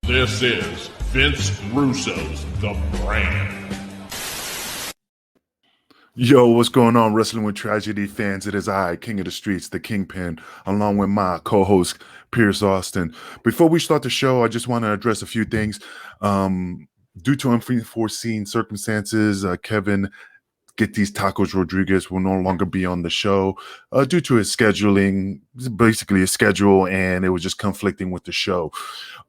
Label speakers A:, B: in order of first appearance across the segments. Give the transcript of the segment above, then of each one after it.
A: This is Vince Russo's The Brand.
B: Yo, what's going on, Wrestling with Tragedy fans? It is I, King of the Streets, the Kingpin, along with my co-host, Pierce Austin. Before we start the show, I just want to address a few things. Due to unforeseen circumstances, Kevin Get These Tacos Rodriguez will no longer be on the show due to his scheduling, basically his schedule, and it was just conflicting with the show.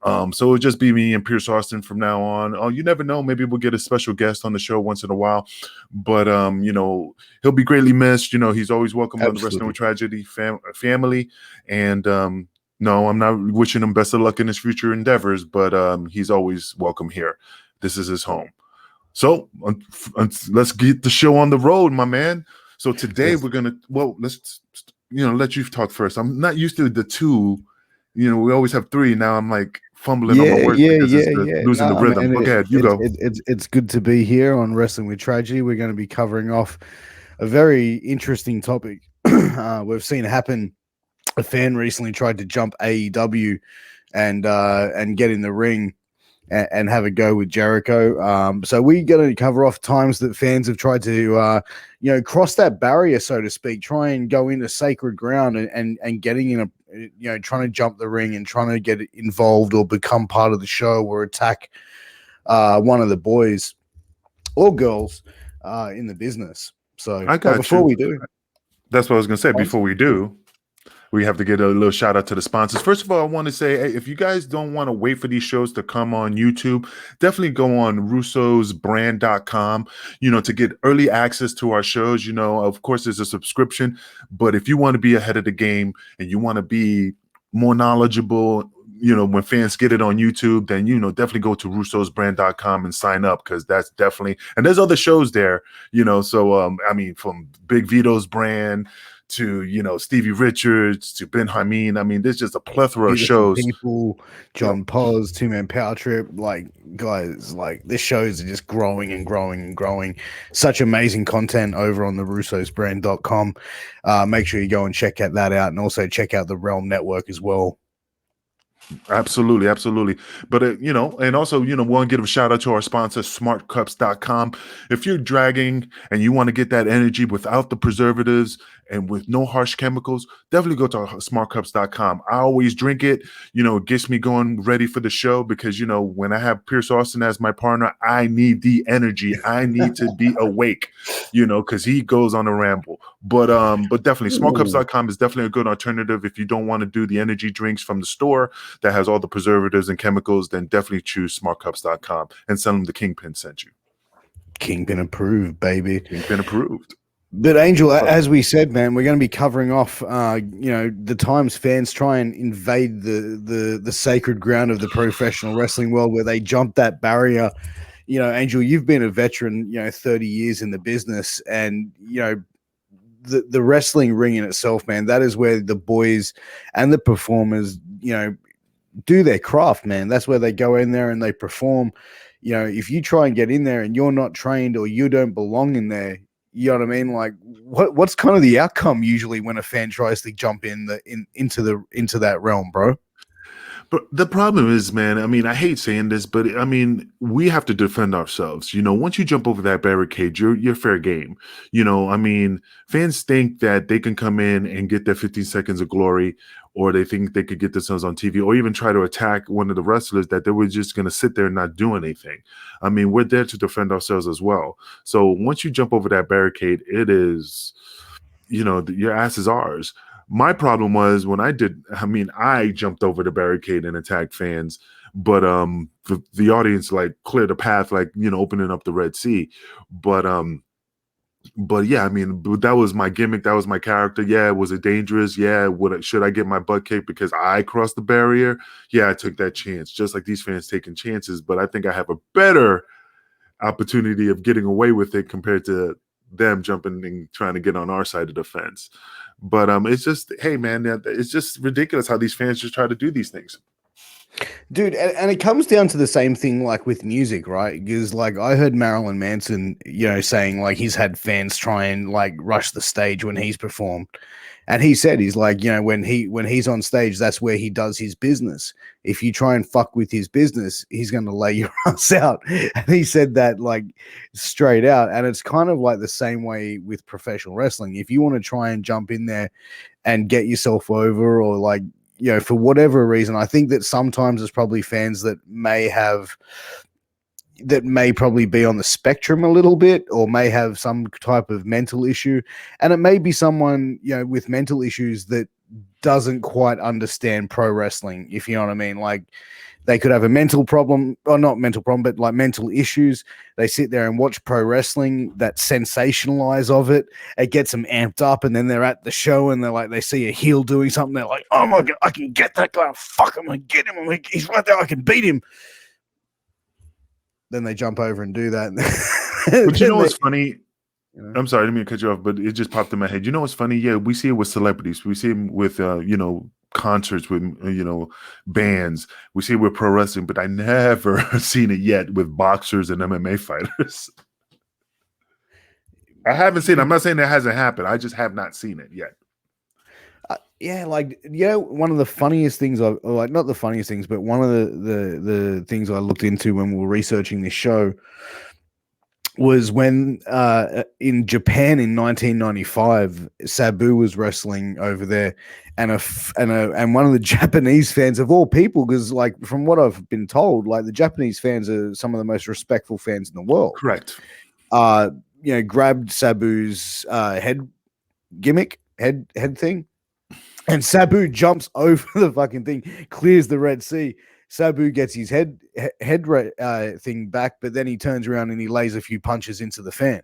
B: So it'll just be me and Pierce Austin from now on. Oh, you never know, maybe we'll get a special guest on the show once in a while, but he'll be greatly missed. He's always welcome on the Wrestling with Tragedy family, and no, I'm not wishing him best of luck in his future endeavors, but he's always welcome here. This is his home. So let's get the show on the road, my man. So today we're gonna let's let you talk first. I'm not used to the two. We always have three. Now I'm like fumbling on my words because losing the rhythm. Go ahead, you go.
C: It's good to be here on Wrestling with Tragedy. We're going to be covering off a very interesting topic. We've seen happen. A fan recently tried to jump AEW and get in the ring and have a go with Jericho. So we're going to cover off times that fans have tried to, cross that barrier, so to speak, try and go into sacred ground and getting in trying to jump the ring and trying to get involved or become part of the show or attack one of the boys or girls in the business. So before we do.
B: That's what I was going to say. Before we do, we have to get a little shout out to the sponsors. First of all, I want to say, hey, if you guys don't want to wait for these shows to come on YouTube, definitely go on russosbrand.com, to get early access to our shows. Of course, there's a subscription, but if you want to be ahead of the game and you want to be more knowledgeable, when fans get it on YouTube, then, definitely go to russosbrand.com and sign up, because that's definitely, and there's other shows there, so, from Big Vito's brand to Stevie Richards to Ben Hameen. There's just a plethora of shows.
C: People, John Paz, Two Man Power Trip, guys, this shows are just growing and growing and growing. Such amazing content over on the russosbrand.com. Make sure you go and check that out, and also check out the Realm Network as well.
B: Absolutely. But, and also, want to give a shout out to our sponsor, smartcups.com. If you're dragging and you want to get that energy without the preservatives and with no harsh chemicals, definitely go to smartcups.com. I always drink it. It gets me going ready for the show because, when I have Pierce Austin as my partner, I need the energy. I need to be awake, because he goes on a ramble. But definitely smartcups.com is definitely a good alternative. If you don't want to do the energy drinks from the store that has all the preservatives and chemicals, then definitely choose smartcups.com and tell them the Kingpin sent you.
C: Kingpin approved, baby.
B: Kingpin approved.
C: But Angel, as we said, man, we're going to be covering off, the times fans try and invade the sacred ground of the professional wrestling world, where they jump that barrier. Angel, you've been a veteran, 30 years in the business, and the wrestling ring in itself, man, that is where the boys and the performers, do their craft, man. That's where they go in there and they perform. If you try and get in there and you're not trained or you don't belong in there, you know what I mean? What's kind of the outcome usually when a fan tries to jump into that realm, bro?
B: But the problem is, man, I hate saying this, but we have to defend ourselves. Once you jump over that barricade, you're fair game. Fans think that they can come in and get their 15 seconds of glory, or they think they could get themselves on TV, or even try to attack one of the wrestlers, that they were just going to sit there and not do anything. We're there to defend ourselves as well. So once you jump over that barricade, it is, your ass is ours. My problem was when I jumped over the barricade and attacked fans, but the audience cleared a path, opening up the Red Sea. But yeah, that was my gimmick. That was my character. Yeah, was it dangerous? Yeah, should I get my butt kicked because I crossed the barrier? Yeah, I took that chance, just like these fans taking chances. But I think I have a better opportunity of getting away with it compared to them jumping and trying to get on our side of the fence. But it's just, hey, man, it's just ridiculous how these fans just try to do these things.
C: Dude, and it comes down to the same thing like with music, right? Because like I heard Marilyn Manson, saying like he's had fans try and like rush the stage when he's performed. And he said he's like, when he's on stage, that's where he does his business. If you try and fuck with his business, he's gonna lay your ass out. And he said that like straight out. And it's kind of like the same way with professional wrestling. If you want to try and jump in there and get yourself over, or like, for whatever reason, I think that sometimes there's probably fans that may probably be on the spectrum a little bit, or may have some type of mental issue. And it may be someone, with mental issues that doesn't quite understand pro wrestling, if you know what I mean. Like they could have a mental problem, or not mental problem, but like mental issues. They sit there and watch pro wrestling, that sensationalize of it. It gets them amped up, and then they're at the show and they're like, they see a heel doing something. They're like, oh my God, I can get that guy. Fuck him. I get him. He's right there. I can beat him. Then they jump over and do that.
B: But you know what's funny? I'm sorry, I didn't mean to cut you off, but it just popped in my head. You know what's funny? Yeah, we see it with celebrities. We see it with, concerts, with, bands. We see it with pro wrestling, but I never seen it yet with boxers and MMA fighters. I haven't seen it. I'm not saying that hasn't happened. I just have not seen it yet.
C: Yeah, like, one of the funniest things, not the funniest things, but one of the things I looked into when we were researching this show was when in Japan in 1995, Sabu was wrestling over there, and one of the Japanese fans, of all people, because like from what I've been told, like the Japanese fans are some of the most respectful fans in the world.
B: Correct.
C: Grabbed Sabu's head thing, and Sabu jumps over the fucking thing, clears the Red Sea. Sabu gets his head thing back, but then he turns around and he lays a few punches into the fan.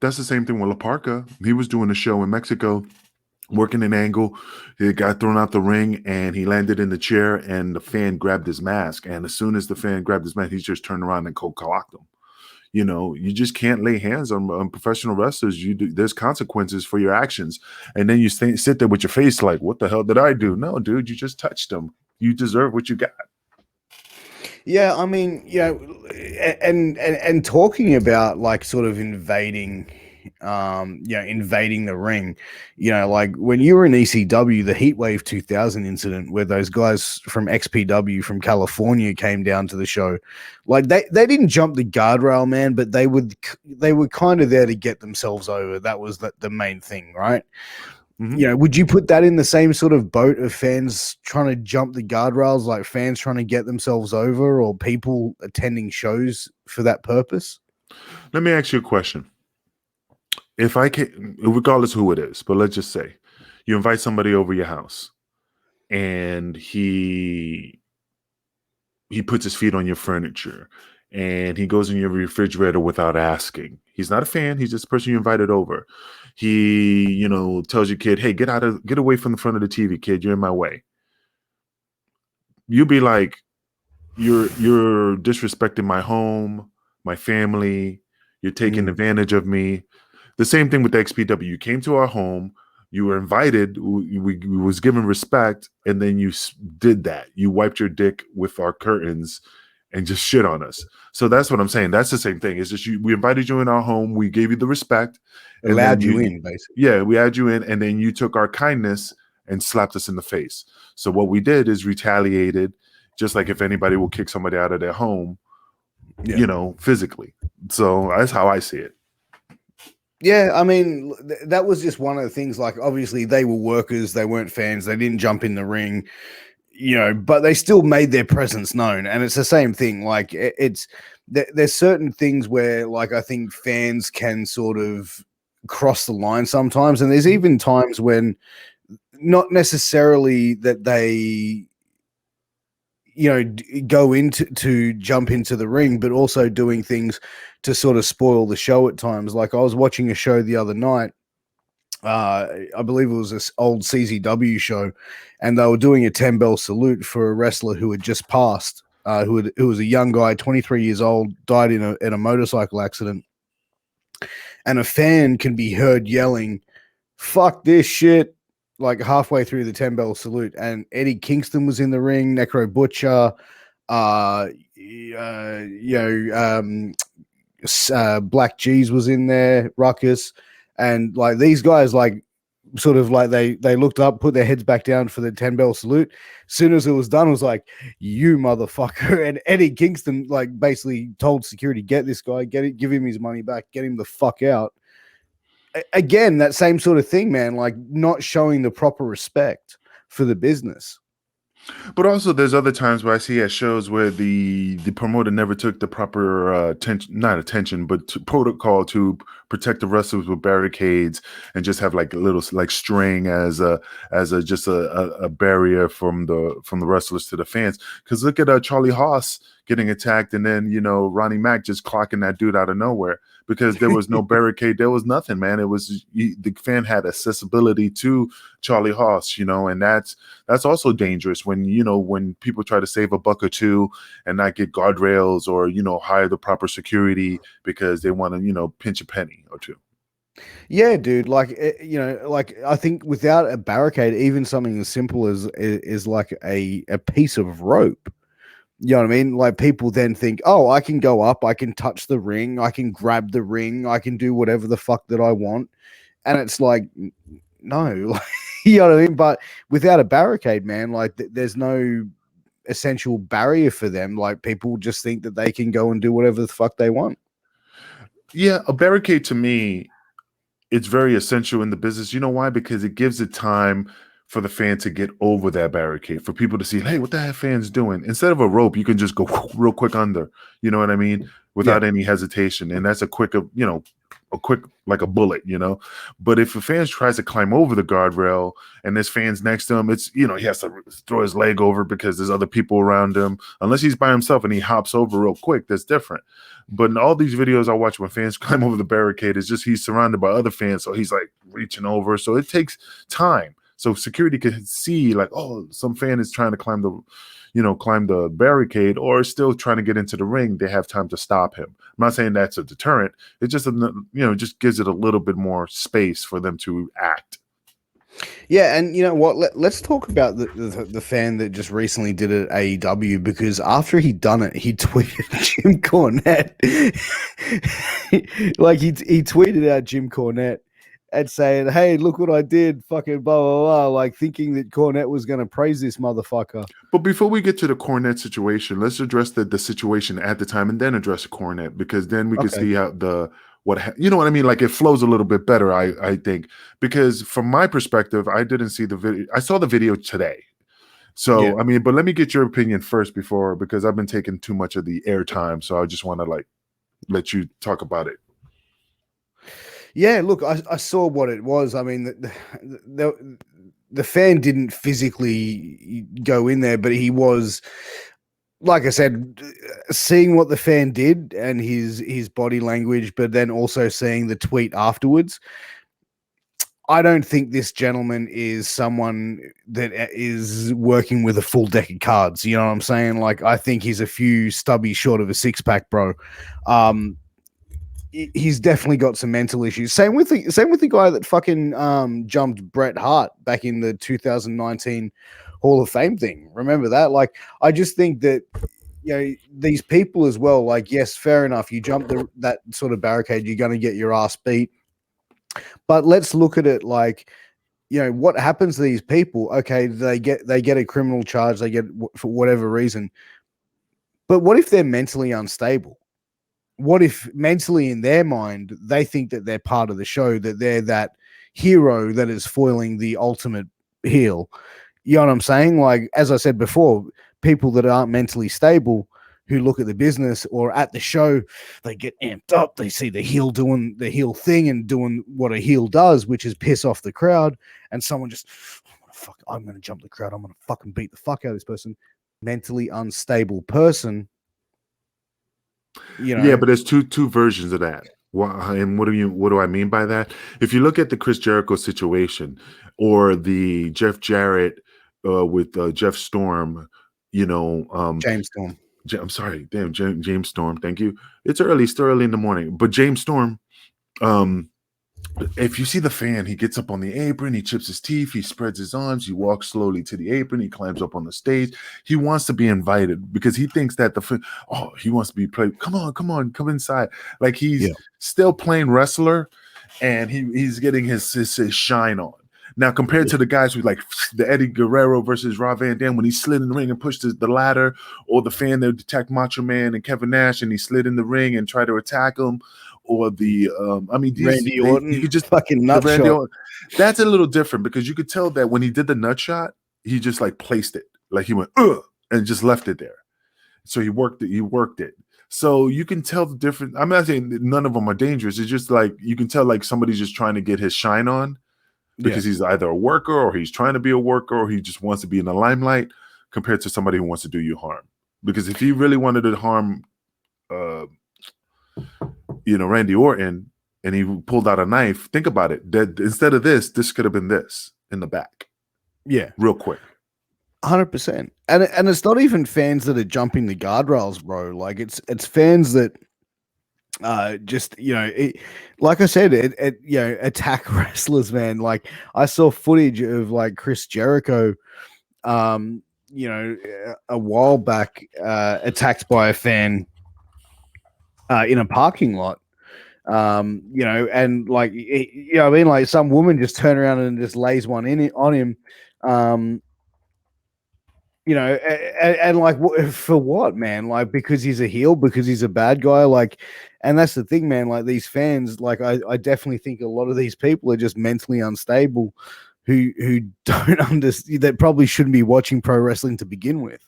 B: That's the same thing with La Parka. He was doing a show in Mexico, working an angle. He got thrown out the ring, and he landed in the chair, and the fan grabbed his mask. And as soon as the fan grabbed his mask, he just turned around and cold-clocked him. You just can't lay hands on professional wrestlers. There's consequences for your actions. And then you sit there with your face like, what the hell did I do? No, dude, you just touched them. You deserve what you got.
C: Yeah, I mean, and talking about like sort of invading the ring, like when you were in ECW, the Heatwave 2000 incident where those guys from XPW from California came down to the show, like they didn't jump the guardrail, man, but they were kind of there to get themselves over. That was the main thing, right? Mm-hmm. Would you put that in the same sort of boat of fans trying to jump the guardrails, like fans trying to get themselves over, or people attending shows for that purpose?
B: Let me ask you a question. If I can, regardless who it is, but let's just say you invite somebody over your house and he puts his feet on your furniture and he goes in your refrigerator without asking. He's not a fan. He's just the person you invited over. He, tells your kid, hey, get away from the front of the TV, kid. You're in my way. You'd be like, you're disrespecting my home, my family. You're taking advantage of me. The same thing with the XPW. You came to our home. You were invited. We was given respect, and then you did that. You wiped your dick with our curtains and just shit on us. So that's what I'm saying. That's the same thing. It's just we invited you in our home. We gave you the respect.
C: Allowed you in, basically.
B: Yeah, we had you in, and then you took our kindness and slapped us in the face. So what we did is retaliated, just like if anybody will kick somebody out of their home, physically. So that's how I see it.
C: Yeah, I mean, that was just one of the things. Like, obviously, they were workers. They weren't fans. They didn't jump in the ring, but they still made their presence known. And it's the same thing. Like, there's certain things where, like, I think fans can sort of cross the line sometimes. And there's even times when not necessarily that they go into to jump into the ring, but also doing things to sort of spoil the show at times. Like I was watching a show the other night, I believe it was this old CZW show, and they were doing a 10-bell salute for a wrestler who had just passed, who was a young guy, 23 years old, died in a motorcycle accident. And a fan can be heard yelling, "Fuck this shit. like halfway through the 10 bell salute, and Eddie Kingston was in the ring, Necro Butcher, Black G's was in there, Ruckus, and like these guys, like sort of like they looked up, put their heads back down for the 10 bell salute. As soon as it was done, it was like, you motherfucker. And Eddie Kingston like basically told security, get this guy, get it, give him his money back, get him the fuck out. Again, that same sort of thing, man, like not showing the proper respect for the business.
B: But also, there's other times where I see at shows where the promoter never took the proper not attention, but protocol to protect the wrestlers with barricades and just have like a little like string as a just a barrier from the wrestlers to the fans. Because look at Charlie Haas getting attacked, and then Ronnie Mack just clocking that dude out of nowhere because there was no barricade, there was nothing, man. It was the fan had accessibility to Charlie Haas, and that's also dangerous when people try to save a buck or two and not get guardrails or hire the proper security because they want to pinch a penny or two.
C: Yeah, dude. Like like I think without a barricade, even something as simple as like a piece of rope. You know what I mean? Like people then think, oh, I can go up, I can touch the ring, I can grab the ring, I can do whatever the fuck that I want. And it's like, no, you know what I mean? But without a barricade, man, like there's no essential barrier for them. Like people just think that they can go and do whatever the fuck they want.
B: Yeah, a barricade to me, it's very essential in the business. You know why? Because it gives it time for the fan to get over that barricade, for people to see, hey, what the heck fans doing? Instead of a rope, you can just go real quick under, you know what I mean? Without any hesitation. And that's a quick like a bullet, But if a fan tries to climb over the guardrail and there's fans next to him, it's, he has to throw his leg over because there's other people around him. Unless he's by himself and he hops over real quick, that's different. But in all these videos I watch when fans climb over the barricade, it's just he's surrounded by other fans, so he's like reaching over. So it takes time. So security can see like, oh, some fan is trying to climb the barricade or still trying to get into the ring. They have time to stop him. I'm not saying that's a deterrent. It just, just gives it a little bit more space for them to act.
C: Yeah, and you know what? Let's talk about the fan that just recently did it at AEW, because after he'd done it, he tweeted Jim Cornette. Like he tweeted out Jim Cornette and saying, "Hey, look what I did!" Fucking blah blah blah. Like thinking that Cornette was going to praise this motherfucker.
B: But before we get to the Cornette situation, let's address the situation at the time and then address Cornette, because then we can see how you know what I mean? Like it flows a little bit better, I think, because from my perspective, I didn't see the video. I saw the video today. So, yeah. I mean, but let me get your opinion first because I've been taking too much of the airtime. So I just want to let you talk about it.
C: Yeah, look, I saw what it was. I mean, the fan didn't physically go in there, but he was, like I said, seeing what the fan did and his body language, but then also seeing the tweet afterwards. I don't think this gentleman is someone that is working with a full deck of cards. You know what I'm saying? Like, I think he's a few stubbies short of a six-pack, bro. He's definitely got some mental issues. Same with the guy that fucking jumped Bret Hart back in the 2019 Hall of Fame thing. Remember that? Like, I just think that, these people as well, like, yes, fair enough. You jump that sort of barricade, you're going to get your ass beat. But let's look at it like, what happens to these people? Okay, they get a criminal charge, they get for whatever reason. But what if they're mentally unstable? What if mentally in their mind, they think that they're part of the show, that they're that hero that is foiling the ultimate heel? You know what I'm saying? Like, as I said before, people that aren't mentally stable who look at the business or at the show, they get amped up. They see the heel doing the heel thing and doing what a heel does, which is piss off the crowd. And someone just, I'm going to jump the crowd. I'm going to fucking beat the fuck out of this person. Mentally unstable person.
B: Yeah, but there's two versions of that. And what do I mean by that? If you look at the Chris Jericho situation or the Jeff Jarrett with Jeff Storm,
C: James Storm.
B: I'm sorry, damn, James Storm. Thank you. It's early, still early in the morning, but James Storm, if you see the fan, he gets up on the apron, he chips his teeth, he spreads his arms, he walks slowly to the apron, he climbs up on the stage. He wants to be invited because he thinks that he wants to be played. Come on, come inside. Like he's still playing wrestler, and he's getting his shine on. Now, compared to the guys who like the Eddie Guerrero versus Rob Van Dam, when he slid in the ring and pushed the ladder, or the fan that attacked Macho Man and Kevin Nash, and he slid in the ring and tried to attack him, or the
C: Randy Orton,
B: you could just
C: fucking nut shot.
B: Orton, that's a little different because you could tell that when he did the nut shot, he just like placed it, like he went and just left it there. So he worked it. So you can tell the difference. I'm not saying none of them are dangerous. It's just like you can tell like somebody's just trying to get his shine on because he's either a worker or he's trying to be a worker or he just wants to be in the limelight compared to somebody who wants to do you harm. Because if he really wanted to harm Randy Orton, and he pulled out a knife, think about it. That instead of this could have been this in the back. Yeah. Real quick.
C: 100%. And it's not even fans that are jumping the guardrails, bro. Like it's fans that just, like I said, attack wrestlers, man. Like I saw footage of like Chris Jericho, a while back, attacked by a fan in a parking lot. And like, I mean, like some woman just turned around and just lays one on him, and like, for what, man? Like, because he's a heel, because he's a bad guy, like, and that's the thing, man. Like these fans, like, I definitely think a lot of these people are just mentally unstable, who don't understand, that probably shouldn't be watching pro wrestling to begin with.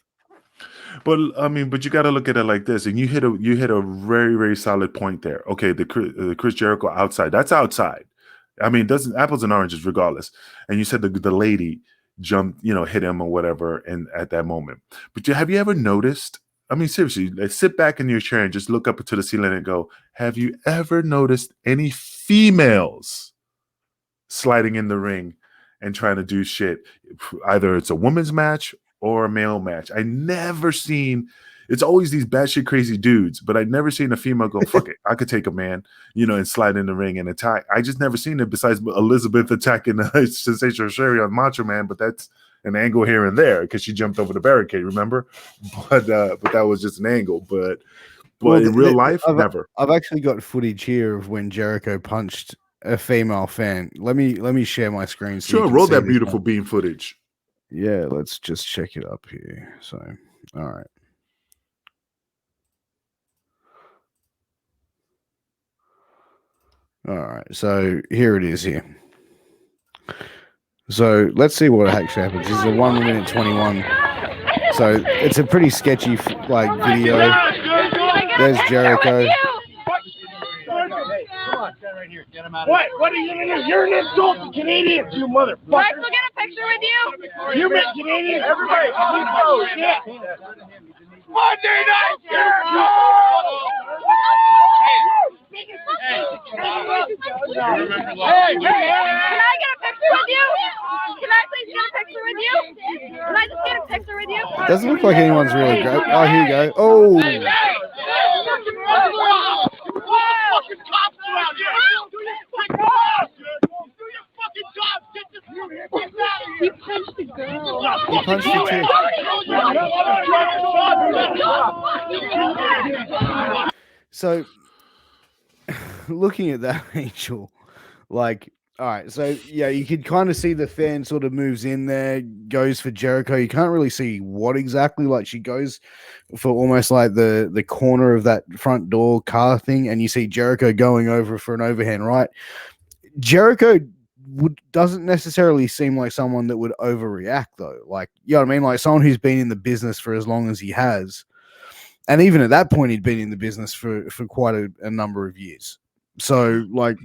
B: But I mean, you got to look at it like this, and you hit a very, very solid point there. Okay, the Chris Jericho outside, that's outside. I mean, doesn't apples and oranges regardless. And you said the lady jumped, hit him or whatever, and at that moment. But have you ever noticed? I mean, seriously, sit back in your chair and just look up to the ceiling and go, have you ever noticed any females sliding in the ring and trying to do shit? Either it's a women's match or a male match. I never seen. It's always these batshit crazy dudes, but I've never seen a female go, fuck it, I could take a man, and slide in the ring and attack. I just never seen it besides Elizabeth attacking Sensational Sherry on Macho Man, but that's an angle here and there because she jumped over the barricade, remember? But that was just an angle. But in real life, never.
C: I've actually got footage here of when Jericho punched a female fan. Let me share my screen. So
B: sure, roll that beautiful beam footage.
C: Yeah, let's just check it up here. So, all right. All right, so here it is here. So let's see what actually happens. This is a 1 minute 21. So it's a pretty sketchy video. There's Jericho.
D: What? What are you gonna do? You're an insult to Canadians, you motherfucker. Can I still get a picture with you? You're Canadian. Everybody, yeah. Monday Night Jericho! Hey, can I get a picture with you? Can I please get a picture with you? Can I just get a picture with you?
C: Doesn't look like anyone's really great. Oh, here you go. Oh.
D: He punched the girl.
C: He punched you too. So, looking at that, Angel, like, all right, so yeah, you could kind of see the fan sort of moves in there, goes for Jericho. You can't really see what exactly, like she goes for almost like the corner of that front door car thing, and you see Jericho going over for an overhand right. Jericho doesn't necessarily seem like someone that would overreact though. Like, you know what I mean? Like someone who's been in the business for as long as he has. And even at that point, he'd been in the business for quite a number of years. So, like,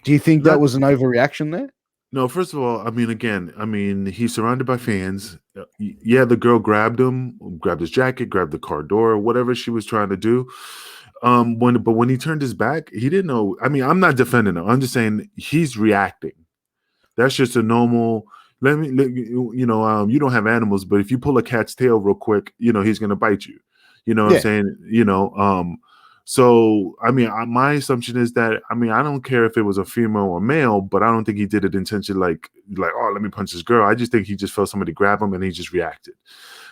C: do you think that was an overreaction there?
B: No, first of all, he's surrounded by fans. Yeah, the girl grabbed him, grabbed his jacket, grabbed the car door, whatever she was trying to do. When he turned his back, he didn't know. I mean, I'm not defending him. I'm just saying he's reacting. That's just a normal. You don't have animals, but if you pull a cat's tail real quick, he's gonna bite you. You know what I'm saying? So, I mean, my assumption is that, I mean, I don't care if it was a female or male, but I don't think he did it intentionally, oh, let me punch this girl. I just think he just felt somebody grab him and he just reacted.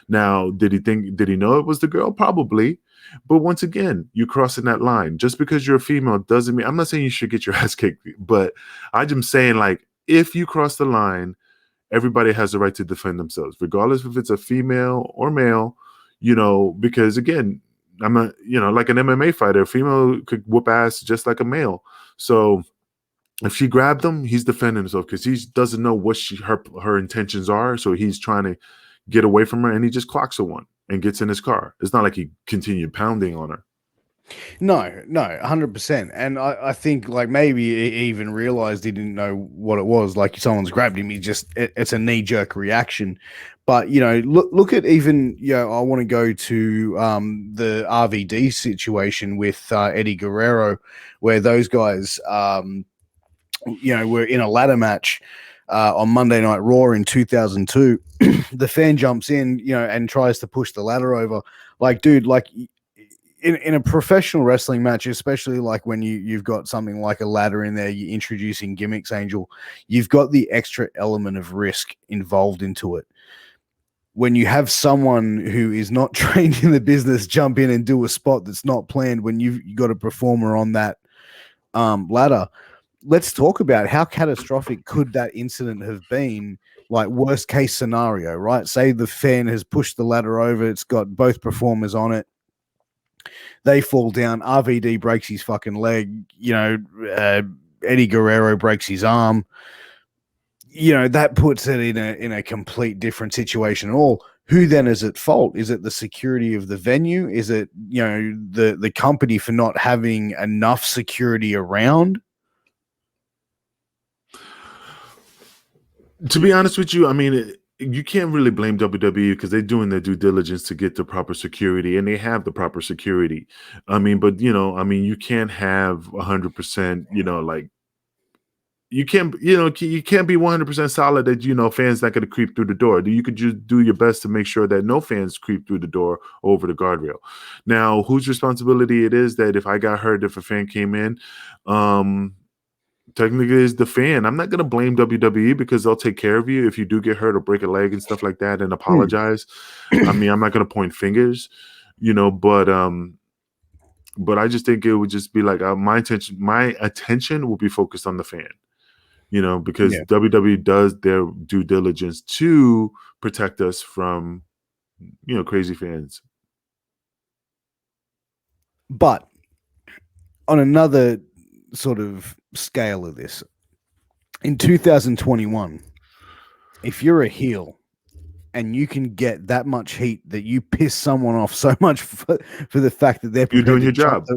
B: Now, did he know it was the girl? Probably. But once again, you're crossing that line. Just because you're a female doesn't mean, I'm not saying you should get your ass kicked, but I'm just saying, like, if you cross the line, everybody has the right to defend themselves, regardless if it's a female or male, because again, I'm not, like an MMA fighter, a female could whoop ass just like a male. So if she grabbed him, he's defending himself because he doesn't know what her intentions are. So he's trying to get away from her, and he just clocks her one and gets in his car. It's not like he continued pounding on her.
C: No, 100%. And I think like maybe he even realized he didn't know what it was. Like someone's grabbed him. It's a knee jerk reaction. But, look at even, I want to go to the RVD situation with Eddie Guerrero, where those guys, were in a ladder match on Monday Night Raw in 2002. The fan jumps in, and tries to push the ladder over. Like, dude, like in a professional wrestling match, especially like when you've got something like a ladder in there, you're introducing gimmicks, Angel, you've got the extra element of risk involved into it. When you have someone who is not trained in the business jump in and do a spot that's not planned, when you've got a performer on that ladder, let's talk about how catastrophic could that incident have been. Like worst case scenario, right? Say the fan has pushed the ladder over, it's got both performers on it. They fall down. RVD breaks his fucking leg. Eddie Guerrero breaks his arm. That puts it in a complete different situation at all. Who then is at fault? Is it the security of the venue? Is it, the company for not having enough security around?
B: To be honest with you, I mean, you can't really blame WWE because they're doing their due diligence to get the proper security, and they have the proper security. I mean, but you can't have 100%, like you can't be 100% solid that fans not going to creep through the door. You could just do your best to make sure that no fans creep through the door over the guardrail. Now, whose responsibility it is that if I got hurt, if a fan came in, technically is the fan. I'm not going to blame WWE because they'll take care of you if you do get hurt or break a leg and stuff like that and apologize. I mean, I'm not going to point fingers, but I just think it would just be like my attention will be focused on the fan, because WWE does their due diligence to protect us from, crazy fans.
C: But on another sort of scale of this, in 2021, if you're a heel and you can get that much heat that you piss someone off so much for the fact that you're
B: doing your job,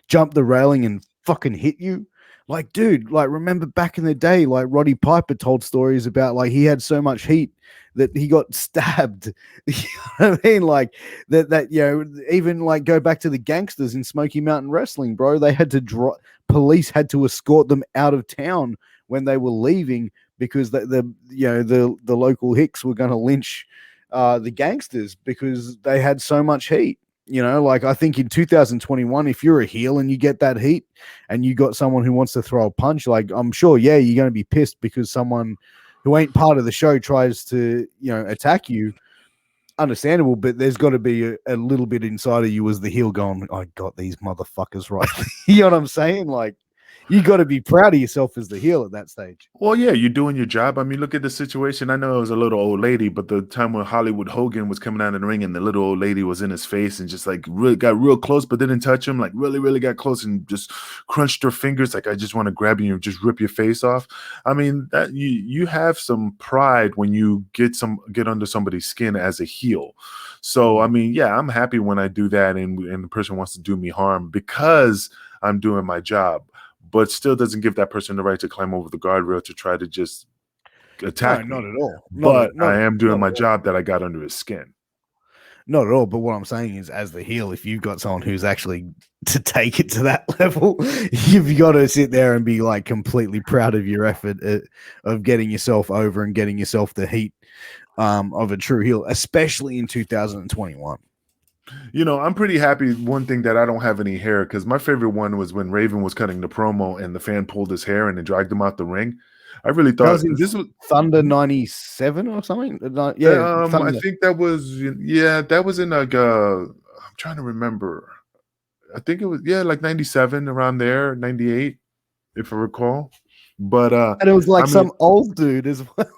C: jump the railing and fucking hit you, like, dude, like, remember back in the day, like Roddy Piper told stories about like he had so much heat that he got stabbed. You know what I mean? Like that even like go back to the gangsters in Smoky Mountain Wrestling, bro. They had to police had to escort them out of town when they were leaving because the local hicks were going to lynch the gangsters because they had so much heat. Like I think in 2021, if you're a heel and you get that heat and you got someone who wants to throw a punch, like I'm sure, you're going to be pissed because someone who ain't part of the show tries to, attack you. Understandable, but there's got to be a little bit inside of you as the heel going, I got these motherfuckers right. You know what I'm saying? Like, you got to be proud of yourself as the heel at that stage.
B: Well, yeah, you're doing your job. I mean, look at the situation. I know it was a little old lady, but the time when Hollywood Hogan was coming out of the ring and the little old lady was in his face and just like really got real close, but didn't touch him, like really, really got close and just crunched her fingers. Like, I just want to grab you and just rip your face off. I mean, that you have some pride when you get under somebody's skin as a heel. So, I mean, yeah, I'm happy when I do that and the person wants to do me harm because I'm doing my job. But still doesn't give that person the right to climb over the guardrail to try to just attack me.
C: Not at all.
B: But I am doing my job that I got under his skin.
C: Not at all. But what I'm saying is, as the heel, if you've got someone who's actually to take it to that level, you've got to sit there and be like completely proud of your effort of getting yourself over and getting yourself the heat of a true heel, especially in 2021.
B: I'm pretty happy. One thing that I don't have any hair, because my favorite one was when Raven was cutting the promo and the fan pulled his hair and then dragged him out the ring. I really
C: That
B: thought
C: was in
B: this was.
C: Thunder 97 or something. Yeah,
B: I
C: Thunder.
B: think that was, yeah, that was in like I'm trying to remember. I think it was, yeah, like 97, around there, 98, if I recall. But
C: And it was like
B: I mean,
C: some old dude as well.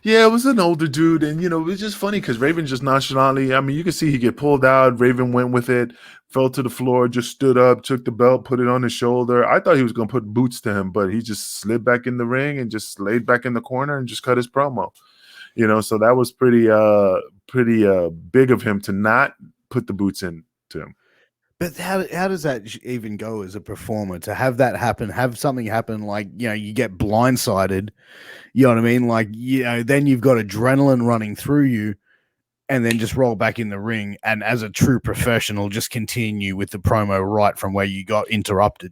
B: yeah, it was an older dude, and it was just funny because Raven just nonchalantly. I mean, you could see he get pulled out. Raven went with it, fell to the floor, just stood up, took the belt, put it on his shoulder. I thought he was gonna put boots to him, but he just slid back in the ring and just laid back in the corner and just cut his promo. So that was pretty big of him to not put the boots in to him.
C: But how does that even go as a performer to have that happen? Have something happen like you get blindsided. You know what I mean? Like then you've got adrenaline running through you, and then just roll back in the ring, and as a true professional, just continue with the promo right from where you got interrupted.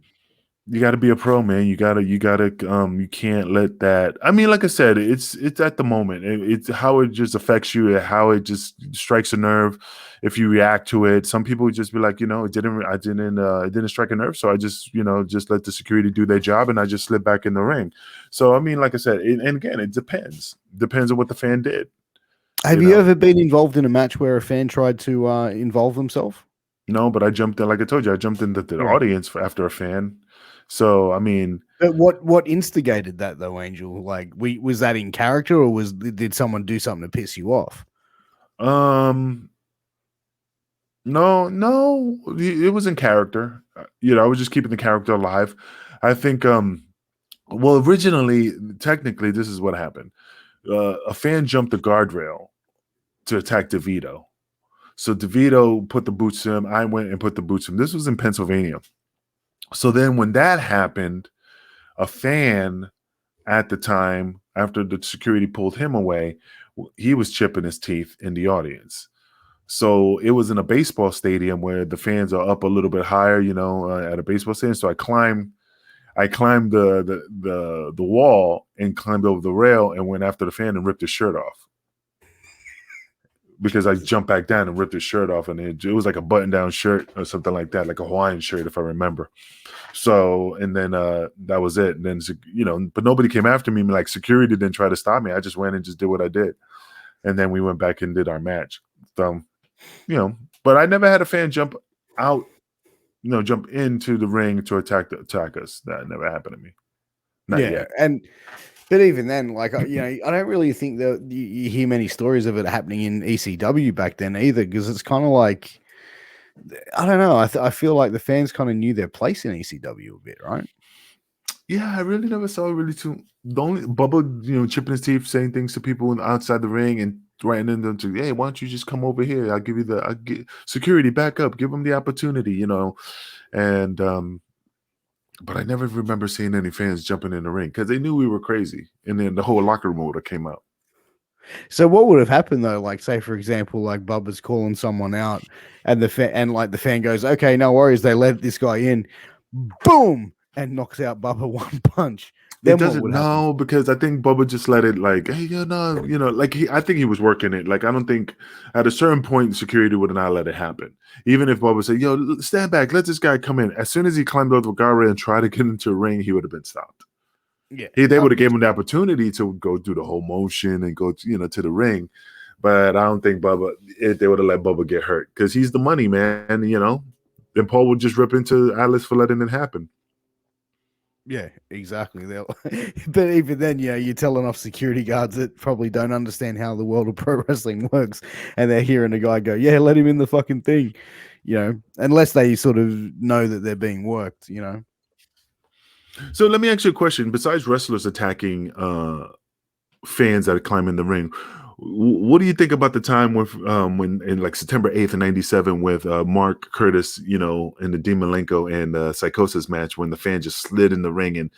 B: You got to be a pro, man. You can't let that. I mean, like I said, it's at the moment. It's how it just affects you, how it just strikes a nerve. If you react to it, some people would just be like, it didn't strike a nerve, so I just let the security do their job, and I just slid back in the ring. So I mean, like I said, and again, it depends on what the fan did.
C: Have you ever been involved in a match where a fan tried to involve themselves?
B: No, but I jumped in, like I told you, I jumped into the audience after a fan. So I mean,
C: but what instigated that though, Angel? Like, was that in character, or did someone do something to piss you off?
B: No, it was in character. I was just keeping the character alive. I think. Well, originally, technically, this is what happened. A fan jumped the guardrail to attack DeVito. So DeVito put the boots to him. I went and put the boots to him. This was in Pennsylvania. So then when that happened, a fan at the time, after the security pulled him away, he was chipping his teeth in the audience. So it was in a baseball stadium where the fans are up a little bit higher, at a baseball stadium. So I climbed the wall and climbed over the rail and went after the fan and ripped his shirt off. Because I jumped back down and ripped his shirt off, and it was like a button-down shirt or something like that, like a Hawaiian shirt, if I remember. So, and then that was it. And then, but nobody came after me. Like, security didn't try to stop me. I just went and just did what I did. And then we went back and did our match. So, but I never had a fan jump out, jump into the ring to attack us. That never happened to me. Not yet.
C: But even then, like, I don't really think that you hear many stories of it happening in ECW back then either, because it's kind of like, I don't know. I feel like the fans kind of knew their place in ECW a bit, right?
B: Yeah, I really never saw the only Bubba, chipping his teeth, saying things to people outside the ring and threatening them to, hey, why don't you just come over here? I'll get security back up, give them the opportunity, and but I never remember seeing any fans jumping in the ring because they knew we were crazy. And then the whole locker room order came out.
C: So what would have happened though? Like, say for example, like Bubba's calling someone out, and the fan goes, "Okay, no worries." They let this guy in, boom, and knocks out Bubba one punch.
B: Then it doesn't know, because I think Bubba just let it like, hey, like I think he was working it. Like, I don't think at a certain point security would not let it happen. Even if Bubba said, yo, stand back, let this guy come in. As soon as he climbed over the guardrail and tried to get into a ring, he would have been stopped.
C: Yeah,
B: they would have given him the opportunity to go do the whole motion and go, to the ring. But I don't think they would have let Bubba get hurt because he's the money man, Then Paul would just rip into Alice for letting it happen.
C: Yeah, exactly. But even then, you're telling off security guards that probably don't understand how the world of pro wrestling works, and they're hearing a guy go, "Yeah, let him in the fucking thing," unless they sort of know that they're being worked,
B: So let me ask you a question. Besides wrestlers attacking fans that climb in the ring, what do you think about the time when in like September 8th of 97 with Mark Curtis, in the Dean Malenko and Psychosis match, when the fan just slid in the ring and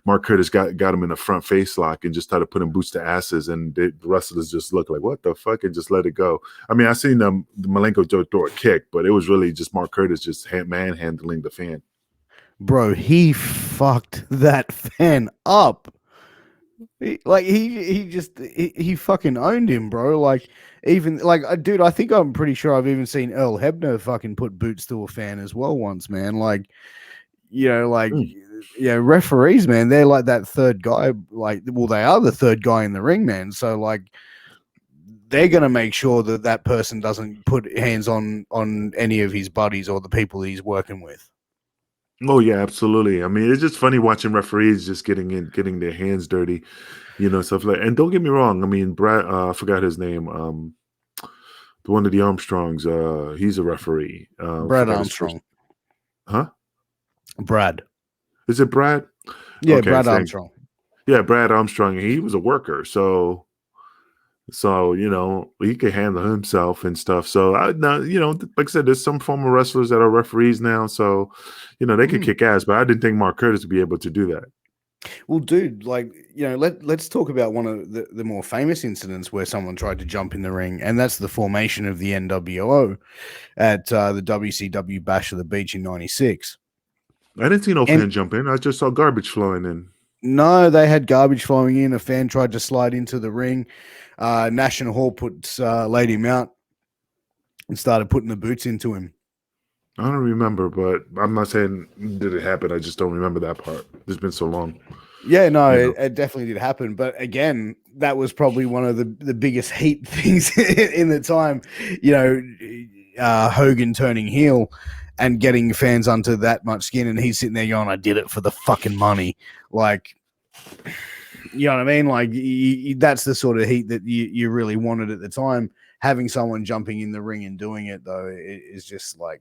B: Mark Curtis got him in a front face lock and just started putting boots to asses, and the wrestlers just looked like, what the fuck, and just let it go. I mean, I seen the Malenko throw a kick, but it was really just Mark Curtis just manhandling the fan.
C: Bro, he fucked that fan up. He fucking owned him, bro. Like even like dude, I think I'm pretty sure I've even seen Earl Hebner fucking put boots to a fan as well once, man. Like
B: Mm.
C: referees, man, they're like that third guy. Like, well, they are the third guy in the ring, man. So like, they're gonna make sure that that person doesn't put hands on any of his buddies or the people he's working with.
B: Oh yeah, absolutely. I mean, it's just funny watching referees just getting their hands dirty, stuff like. And don't get me wrong. I mean, Brad, I forgot his name. The one of the Armstrongs. He's a referee.
C: Brad
B: Forgot his first.
C: Armstrong.
B: Huh?
C: Brad.
B: Is it Brad?
C: Yeah,
B: Okay,
C: Brad
B: thank.
C: Armstrong.
B: Yeah, Brad Armstrong. He was a worker, so he could handle himself and stuff. So I now like I said, there's some former wrestlers that are referees now, so they could kick ass. But I didn't think Mark Curtis would be able to do that.
C: Well, dude, like, let's talk about one of the more famous incidents where someone tried to jump in the ring, and that's the formation of the NWO at the WCW Bash of the Beach in '96.
B: I didn't see no
C: And
B: fan jump in. I just saw garbage flowing in.
C: no, they had garbage flowing in. A fan tried to slide into the ring. National Hall laid him out and started putting the boots into him.
B: I don't remember, but I'm not saying did it happen. I just don't remember that part. It's been so long.
C: Yeah, no, it definitely did happen. But again, that was probably one of the biggest heat things in the time. Hogan turning heel and getting fans under that much skin, and he's sitting there going, "I did it for the fucking money." Like, you know what I mean? Like, that's the sort of heat that you really wanted at the time. Having someone jumping in the ring and doing it, though, is just like,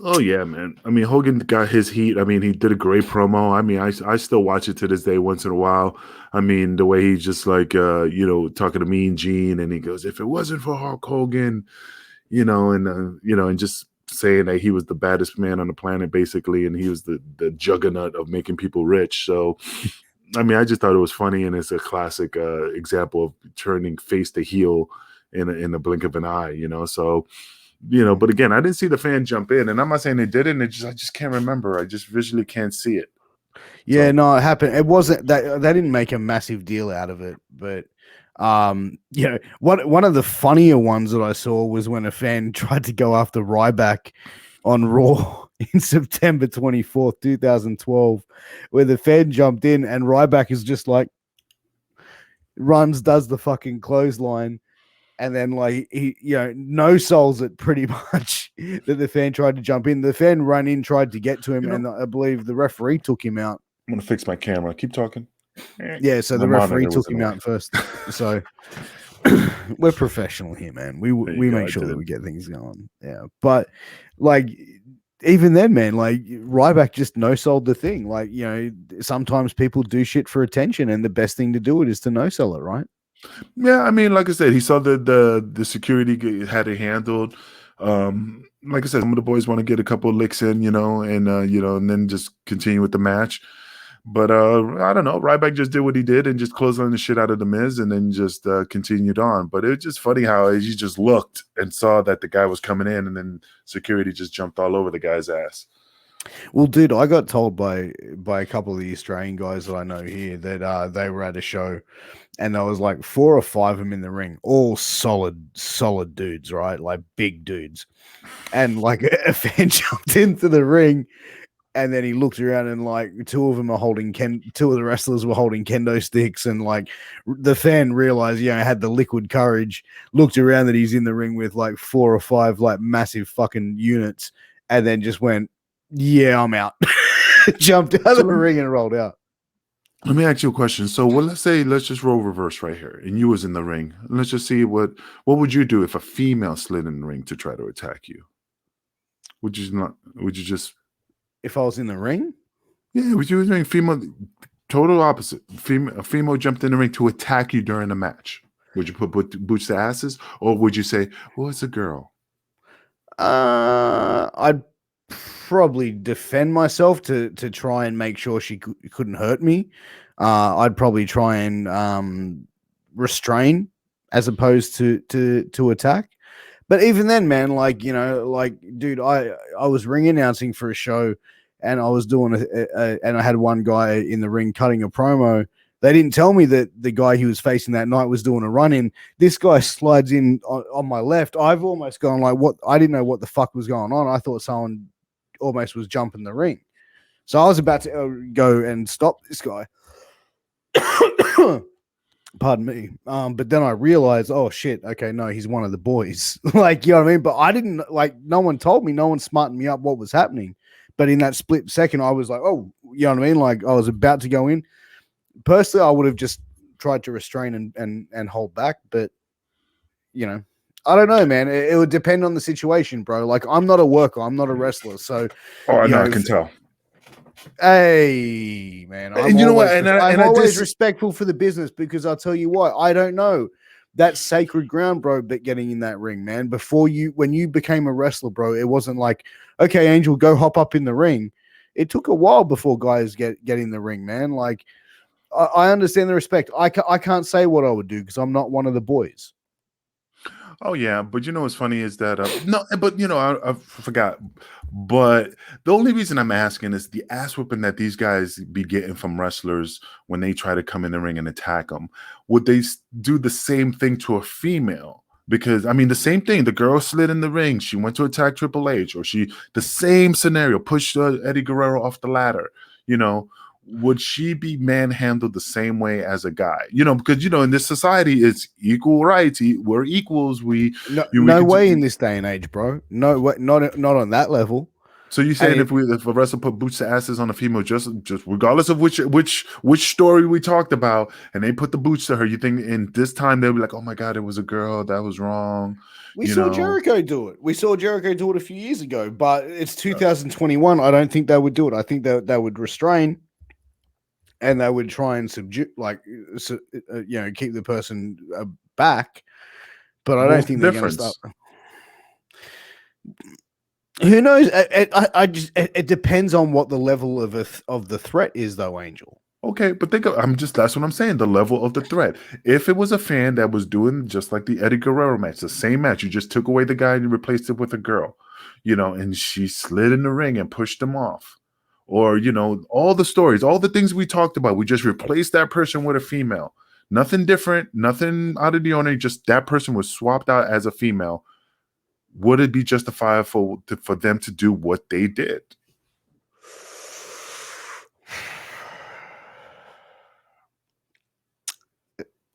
B: oh yeah, man. I mean, Hogan got his heat. I mean, he did a great promo. I mean, I still watch it to this day once in a while. I mean, the way he's just like talking to Mean Gene, and he goes, "If it wasn't for Hulk Hogan," and just saying that he was the baddest man on the planet, basically, and he was the juggernaut of making people rich. So, I mean, I just thought it was funny, and it's a classic example of turning face to heel in a blink of an eye. So. But again, I didn't see the fan jump in, and I'm not saying they didn't. I just can't remember. I just visually can't see it.
C: yeah, no, it happened. It wasn't that they didn't make a massive deal out of it, but one of the funnier ones that I saw was when a fan tried to go after Ryback on Raw in September 24th, 2012, where the fan jumped in and Ryback is just like does the fucking clothesline. And then, like, he, no souls it pretty much that the fan tried to jump in. The fan ran in, tried to get to him, and I believe the referee took him out.
B: I'm going to fix my camera. Keep talking.
C: Yeah, so the referee took him out first. So we're professional here, man. We make sure that we get things going. Yeah. But, like, even then, man, like, Ryback just no-sold the thing. Like, sometimes people do shit for attention, and the best thing to do it is to no-sell it, right?
B: Yeah, I mean, like I said, he saw the security had it handled. Like I said, some of the boys want to get a couple of licks in, and then just continue with the match. But I don't know. Ryback just did what he did and just closed on the shit out of the Miz, and then just continued on. But it's just funny how he just looked and saw that the guy was coming in, and then security just jumped all over the guy's ass.
C: Well, dude, I got told by a couple of the Australian guys that I know here that they were at a show, and there was like 4 or 5 of them in the ring, all solid dudes, right? Like big dudes. And like a fan jumped into the ring, and then he looked around, and like 2 of them are holding 2 of the wrestlers were holding kendo sticks, and like the fan realized, had the liquid courage, looked around that he's in the ring with like 4 or 5 like massive fucking units, and then just went, "Yeah, I'm out." Jumped out of the ring and rolled out.
B: Let me ask you a question. So, let's just roll reverse right here, and you was in the ring. Let's just see what would you do if a female slid in the ring to try to attack you? Would you not? Would you just?
C: If I was in the ring?
B: Yeah, would you doing female? Total opposite. A female jumped in the ring to attack you during the match. Would you put boots to asses, or would you say, "Well, it's a girl"?
C: I'd probably defend myself to try and make sure she couldn't hurt me. I'd probably try and restrain as opposed to attack. But even then, man, like, dude, I was ring announcing for a show, and I was doing and I had one guy in the ring cutting a promo They didn't tell me that the guy he was facing that night was doing a run in. This guy slides in on my left. I've almost gone like, what? I didn't know what the fuck was going on. I thought someone almost was jumping the ring. So I was about to go and stop this guy. Pardon me. But then I realized, oh shit, okay, no, he's one of the boys. Like, you know what I mean? But I didn't, like, no one told me, no one smartened me up what was happening. But in that split second, I was like, oh, you know what I mean? Like, I was about to go in. Personally, I would have just tried to restrain and hold back, but you know, I don't know, man. It would depend on the situation, bro. Like, I'm not a worker, I'm not a wrestler, so
B: I know, I can tell.
C: Hey, man, I'm always respectful for the business, because I'll tell you what, I don't know. That's sacred ground, bro. But getting in that ring, man, when you became a wrestler, bro, it wasn't like, okay, Angel, go hop up in the ring. It took a while before guys get in the ring, man. Like, I understand the respect. I can't say what I would do because I'm not one of the boys.
B: Oh yeah, but you know what's funny is that no, but you know I forgot. But the only reason I'm asking is the ass whipping that these guys be getting from wrestlers when they try to come in the ring and attack them. Would they do the same thing to a female? Because I mean, the same thing. The girl slid in the ring. She went to attack Triple H, or the same scenario, pushed Eddie Guerrero off the ladder. You know, would she be manhandled the same way as a guy? You know, because you know, in this society, it's equal rights. We're equals.
C: No way in this day and age, bro. No way, not on that level.
B: So you saying if a wrestler put boots to asses on a female, just regardless of which story we talked about, and they put the boots to her, you think in this time they'll be like, oh my god, it was a girl, that was wrong.
C: We saw Jericho do it. We saw Jericho do it a few years ago, but it's 2021. I don't think they would do it. I think they would restrain. And they would try and subdue, like, keep the person back. But I don't think they're going to stop. Who knows? It depends on what the level of the threat is, though, Angel.
B: Okay, but that's what I'm saying. The level of the threat. If it was a fan that was doing just like the Eddie Guerrero match, the same match, you just took away the guy and replaced it with a girl, you know, and she slid in the ring and pushed him off. Or, you know, all the stories, all the things we talked about, we just replaced that person with a female. Nothing different, nothing out of the ordinary, just that person was swapped out as a female. Would it be justifiable for them to do what they did?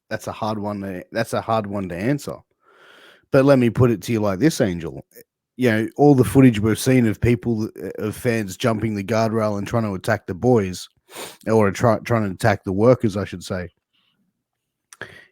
C: That's a hard one to answer. But let me put it to you like this, Angel. You know, all the footage we've seen of fans jumping the guardrail and trying to attack the boys, or trying to attack the workers, I should say.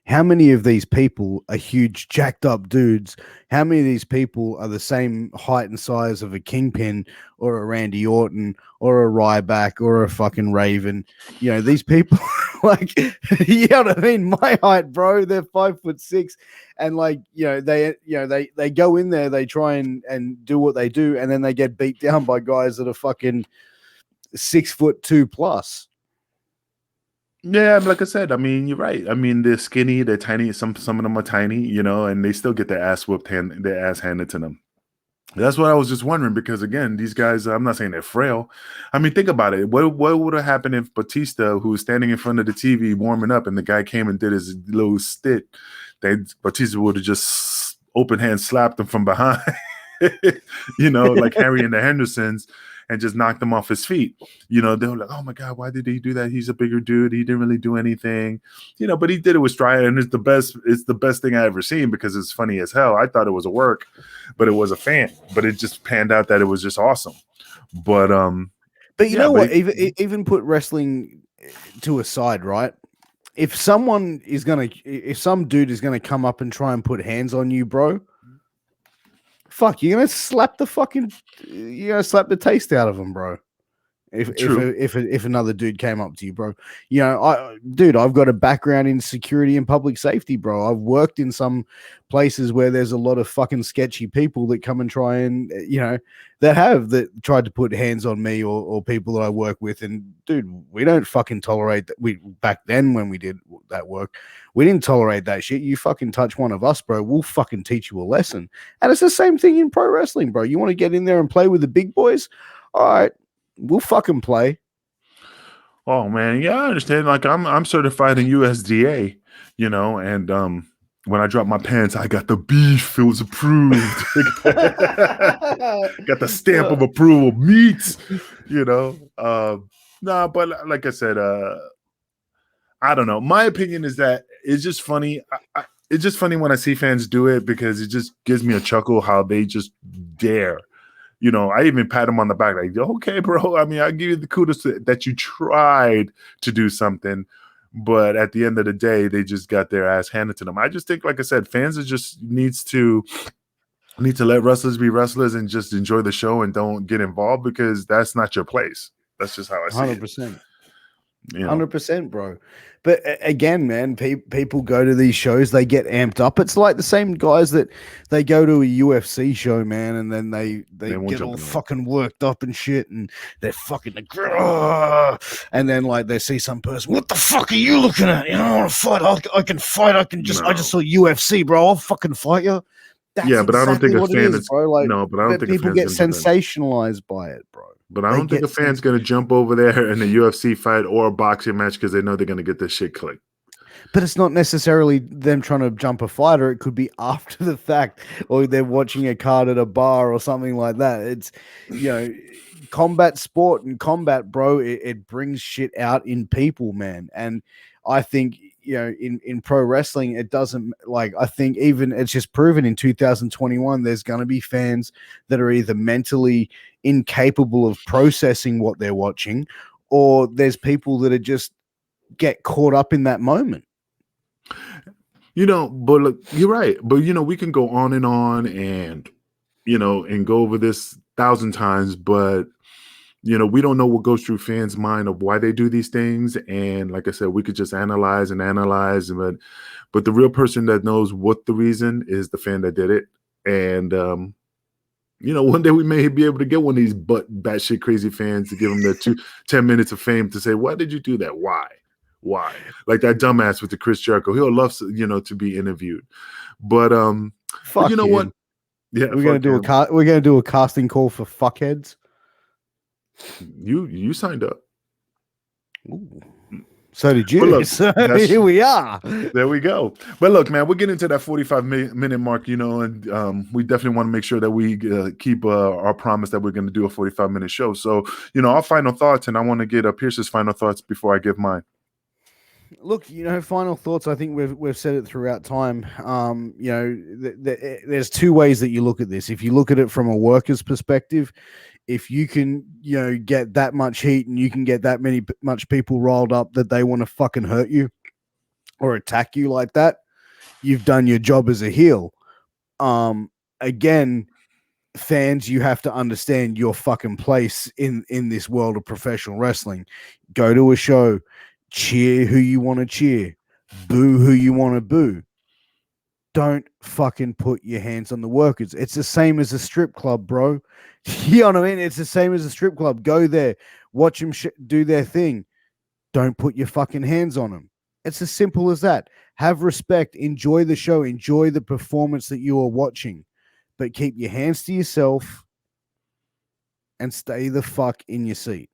C: How many of these people are huge, jacked up dudes? How many of these people are the same height and size of a Kingpin or a Randy Orton or a Ryback or a fucking Raven? You know, these people, like, you know what I mean? My height, bro, they're 5'6", and like, they go in there, they try and do what they do, and then they get beat down by guys that are fucking 6'2" plus.
B: Yeah, like I said, I mean, you're right. I mean, they're skinny, they're tiny. Some of them are tiny, you know, and they still get their ass whipped, their ass handed to them. That's what I was just wondering, because again, these guys, I'm not saying they're frail. I mean, think about it. What would have happened if Batista, who was standing in front of the TV warming up, and the guy came and did his little stick? Batista would have just open hand slapped him from behind, you know, like Harry and the Hendersons, and just knocked him off his feet. You know, they were like, oh my God, why did he do that? He's a bigger dude. He didn't really do anything. You know, but he did it with stride, and it's the best thing I ever seen, because it's funny as hell. I thought it was a work, but it was a fan. But it just panned out that it was just awesome. But
C: you know what? Even put wrestling to a side, right? If some dude is gonna come up and try and put hands on you, bro, fuck, you're gonna slap the taste out of him, bro. If another dude came up to you, bro, you know, I've got a background in security and public safety, bro. I've worked in some places where there's a lot of fucking sketchy people that come and try and, you know, that tried to put hands on me or people that I work with. And dude, we don't fucking tolerate that. Back then when we did that work, we didn't tolerate that shit. You fucking touch one of us, bro, we'll fucking teach you a lesson. And it's the same thing in pro wrestling, bro. You want to get in there and play with the big boys? All right. We'll fucking play.
B: Oh man, yeah, I understand. Like I'm certified in USDA, and when I dropped my pants, I got the beef. It was approved. Got the stamp of approval. Meats, you know. Nah, but like I said, I don't know. My opinion is that it's just funny. It's just funny when I see fans do it because it just gives me a chuckle how they just dare. I even pat them on the back like, okay, bro. I mean, I give you the kudos that you tried to do something, but at the end of the day, they just got their ass handed to them. I just think, like I said, fans are just need to let wrestlers be wrestlers and just enjoy the show and don't get involved because that's not your place. That's just how I see
C: 100%.
B: it.
C: 100%, bro. But again, man, people go to these shows, they get amped up. It's like the same guys that they go to a UFC show, man, and then they get all fucking worked up and shit, and they're fucking and then like they see some person, what the fuck are you looking at? You know, I want to fight. I can fight. I just saw UFC, bro. I'll fucking fight you. That's
B: but I don't think a fan
C: is, bro. Like,
B: no, but I don't think
C: people get sensationalized by it, bro.
B: But I don't think a fan's going to jump over there in a UFC fight or a boxing match because they know they're going to get this shit clicked.
C: But it's not necessarily them trying to jump a fighter. It could be after the fact, or they're watching a card at a bar or something like that. It's, combat sport and combat, bro. It brings shit out in people, man. And I think, in pro wrestling, it doesn't, like, I think even it's just proven in 2021, there's going to be fans that are either mentally incapable of processing what they're watching, or there's people that are just get caught up in that moment.
B: But look, you're right. But we can go on and and go over this 1,000 times, but we don't know what goes through fans' mind of why they do these things. And like I said, we could just analyze, but the real person that knows what the reason is the fan that did it. And one day we may be able to get one of these batshit crazy fans to give them the 10 minutes of fame to say, why did you do that? Why? Like that dumbass with the Chris Jericho. He'll love to be interviewed. But
C: fuck,
B: you know what? Yeah,
C: we're gonna do a casting call for fuckheads.
B: You signed up.
C: Ooh. So did you. Look, so here we are.
B: There we go. But look, man, we're getting to that 45-minute mark, and we definitely want to make sure that we keep our promise that we're going to do a 45-minute show. So, our final thoughts, and I want to get Pierce's final thoughts before I give mine.
C: Look, final thoughts. I think we've said it throughout time. There's two ways that you look at this. If you look at it from a worker's perspective, if you can, get that much heat and you can get that much people riled up that they want to fucking hurt you or attack you like that, you've done your job as a heel. Again, fans, you have to understand your fucking place in this world of professional wrestling. Go to a show, cheer who you want to cheer, boo who you want to boo. Don't fucking put your hands on the workers. It's the same as a strip club, bro. You know what I mean? It's the same as a strip club. Go there, watch them do their thing. Don't put your fucking hands on them. It's as simple as that. Have respect. Enjoy the show. Enjoy the performance that you are watching. But keep your hands to yourself and stay the fuck in your seat.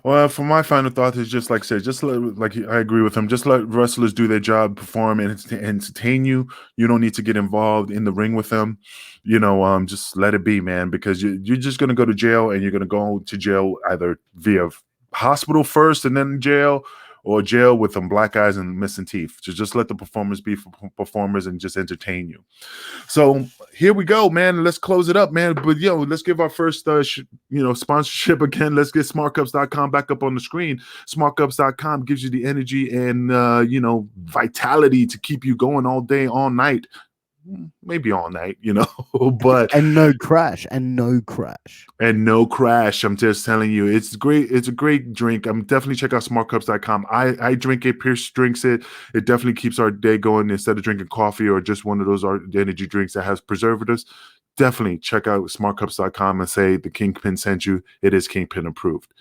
B: Well, for my final thought is just like I said, I agree with him. Just let wrestlers do their job, perform, and entertain you. You don't need to get involved in the ring with them. Just let it be, man, because you're just going to go to jail, and you're going to go to jail either via hospital first and then jail, or jail with some black eyes and missing teeth. So just let the performers be performers and just entertain you. So here we go, man. Let's close it up, man. But let's give our first sponsorship again. Let's get smartcups.com back up on the screen. Smartcups.com gives you the energy and vitality to keep you going all day, all night. Maybe all night, but
C: and no crash.
B: I'm just telling you, it's great. It's a great drink. Definitely check out smartcups.com. I drink it. Pierce drinks it. It definitely keeps our day going instead of drinking coffee or just one of those energy drinks that has preservatives. Definitely check out smartcups.com and say the Kingpin sent you. It is Kingpin approved.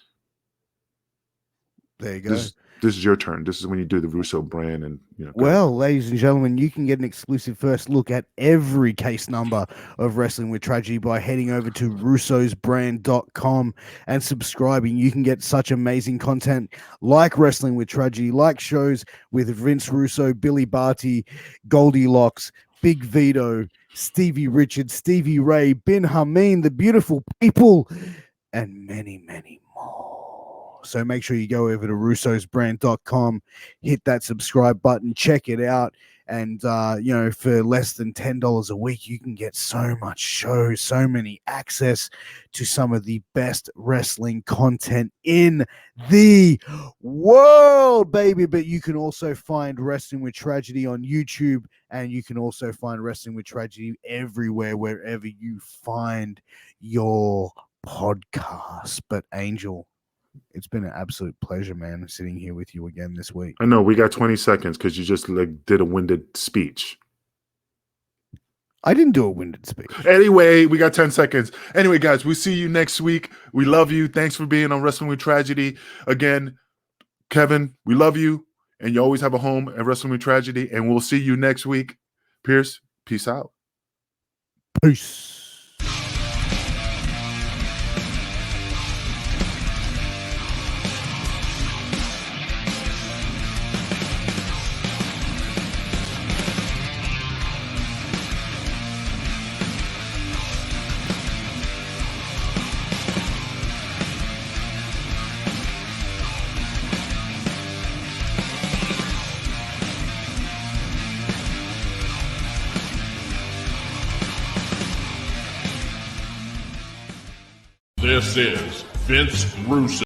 C: There you go.
B: this is your turn. This is when you do the Russo brand, and go.
C: Well, ladies and gentlemen, you can get an exclusive first look at every case number of Wrestling with Tragedy by heading over to russosbrand.com and subscribing. You can get such amazing content like Wrestling with Tragedy, like shows with Vince Russo, Billy Barty, Goldilocks, Big Vito, Stevie Richards, Stevie Ray, Ben Hameen, The Beautiful People, and many, many more. So make sure you go over to russosbrand.com, hit that subscribe button, check it out. And, for less than $10 a week, you can get so much show, so many access to some of the best wrestling content in the world, baby. But you can also find Wrestling with Tragedy on YouTube, and you can also find Wrestling with Tragedy everywhere, wherever you find your podcast. But Angel, it's been an absolute pleasure, man, sitting here with you again this week.
B: I know we got 20 seconds because you just did a winded speech.
C: I didn't do a winded speech.
B: Anyway, we got 10 seconds. Anyway, guys, we see you next week. We love you. Thanks for being on Wrestling with Tragedy. Again, Kevin, we love you. And you always have a home at Wrestling with Tragedy. And we'll see you next week. Pierce, peace out.
C: Peace.
A: This is Vince Russo.